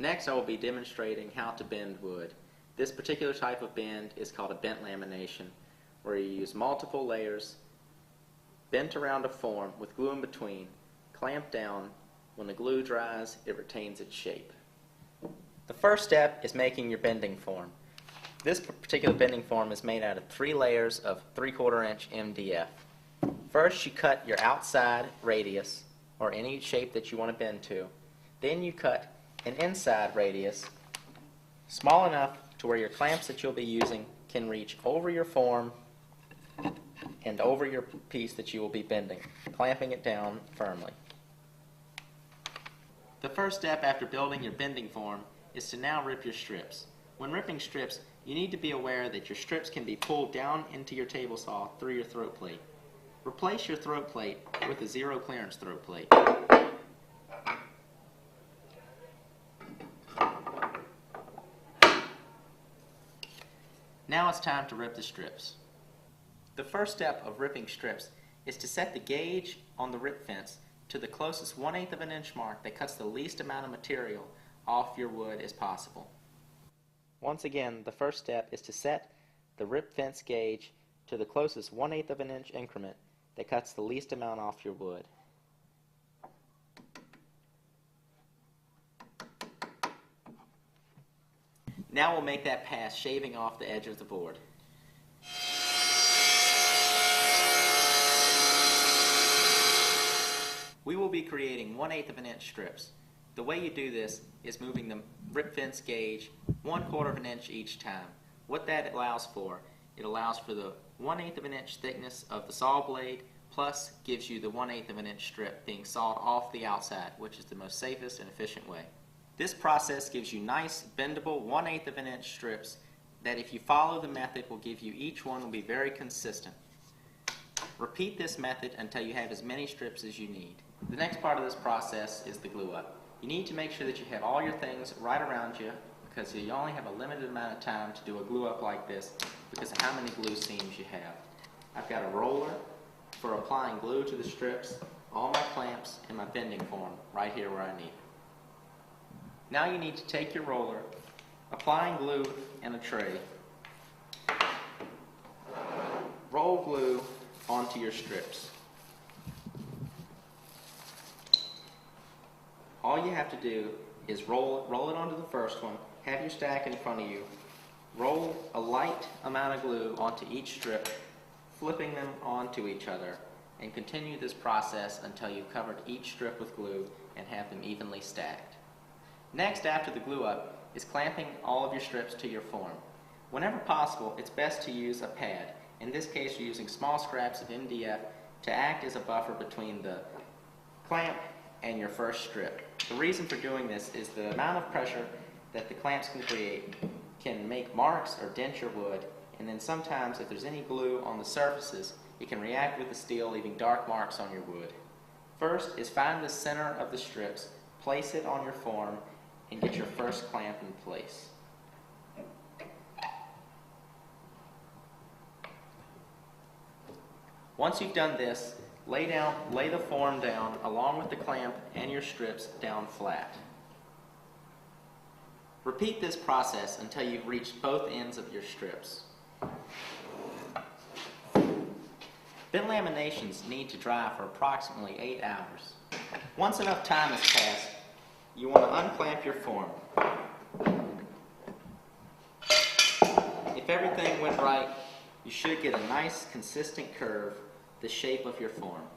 Next, I will be demonstrating how to bend wood. This particular type of bend is called a bent lamination, where you use multiple layers bent around a form with glue in between, clamp down. When the glue dries, it retains its shape. The first step is making your bending form. This particular bending form is made out of 3 layers of 3/4 inch MDF. First, you cut your outside radius, or any shape that you want to bend to. Then you cut an inside radius small enough to where your clamps that you'll be using can reach over your form and over your piece that you will be bending, clamping it down firmly. The first step after building your bending form is to now rip your strips. When ripping strips, you need to be aware that your strips can be pulled down into your table saw through your throat plate. Replace your throat plate with a 0 clearance throat plate. Now it's time to rip the strips. The first step of ripping strips is to set the gauge on the rip fence to the closest 1/8 of an inch mark that cuts the least amount of material off your wood as possible. Once again, the first step is to set the rip fence gauge to the closest 1/8 of an inch increment that cuts the least amount off your wood. Now we'll make that pass shaving off the edge of the board. We will be creating 1/8 of an inch strips. The way you do this is moving the rip fence gauge 1/4 of an inch each time. What that allows for, it allows for the 1/8 of an inch thickness of the saw blade, plus gives you the 1/8 of an inch strip being sawed off the outside, which is the most safest and efficient way. This process gives you nice, bendable 1/8 of an inch strips that, if you follow the method, will give you, each one will be very consistent. Repeat this method until you have as many strips as you need. The next part of this process is the glue up. You need to make sure that you have all your things right around you, because you only have a limited amount of time to do a glue up like this because of how many glue seams you have. I've got a roller for applying glue to the strips, all my clamps, and my bending form right here where I need it. Now you need to take your roller, applying glue in a tray, roll glue onto your strips. All you have to do is roll it onto the first one, have your stack in front of you, roll a light amount of glue onto each strip, flipping them onto each other, and continue this process until you've covered each strip with glue and have them evenly stacked. Next, after the glue up, is clamping all of your strips to your form. Whenever possible, it's best to use a pad. In this case, you're using small scraps of MDF to act as a buffer between the clamp and your first strip. The reason for doing this is the amount of pressure that the clamps can create can make marks or dent your wood, and then sometimes if there's any glue on the surfaces, it can react with the steel, leaving dark marks on your wood. First is find the center of the strips, place it on your form, and get your first clamp in place. Once you've done this, lay the form down along with the clamp and your strips down flat. Repeat this process until you've reached both ends of your strips. Bent laminations need to dry for approximately 8 hours. Once enough time has passed, you want to unclamp your form. If everything went right, you should get a nice consistent curve, the shape of your form.